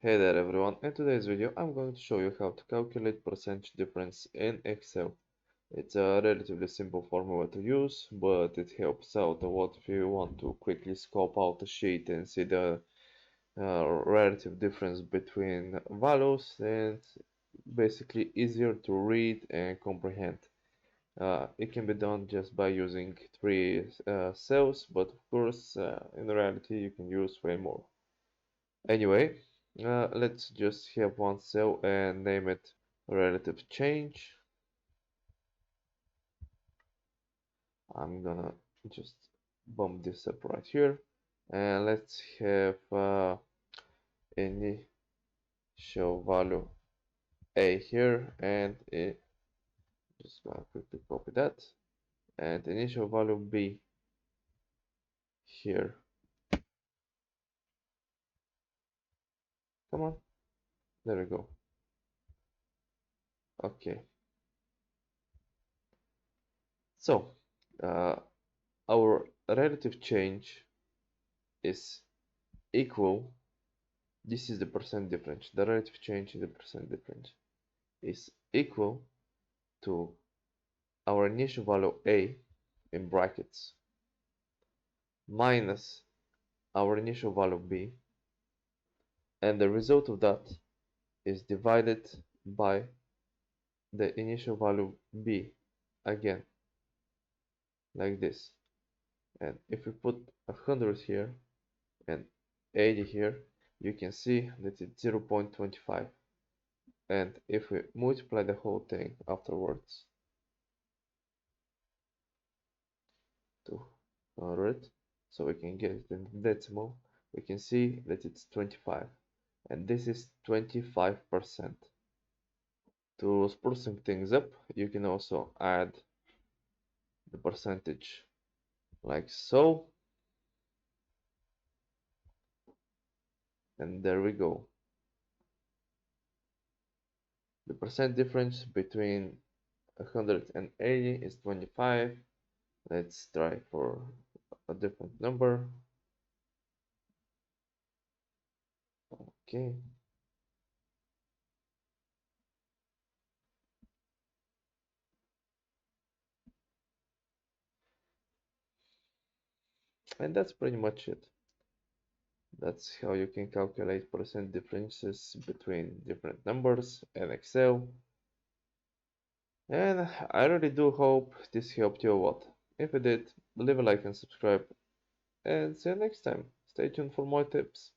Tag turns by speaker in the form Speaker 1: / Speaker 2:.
Speaker 1: Hey there everyone, in today's video I'm going to show you how to calculate percentage difference in Excel. It's a relatively simple formula to use, but it helps out a lot if you want to quickly scope out a sheet and see the relative difference between values, and basically easier to read and comprehend. It can be done just by using three cells, but of course in reality you can use way more. Anyway, let's just have one cell and name it relative change. I'm gonna just bump this up right here, and let's have initial value A here, and just gonna quickly copy that, and initial value B here. Come on, there we go. Okay, so uh, our relative change is equal. This is the percent difference. The relative change in the percent difference is equal to our initial value A in brackets minus our initial value B, and the result of that is divided by the initial value B again, like this. And if we put 100 here and 80 here, you can see that it's 0.25. And if we multiply the whole thing afterwards to 100, so we can get it in decimal, we can see that it's 25, and this is 25%. To sprucing things up, you can also add the percentage like so, and there we go. The percent difference between 180 is 25. Let's try for a different number. Okay. And that's pretty much it. That's how you can calculate percent differences between different numbers in Excel. And I really do hope this helped you a lot. If it did, leave a like and subscribe. And see you next time. Stay tuned for more tips.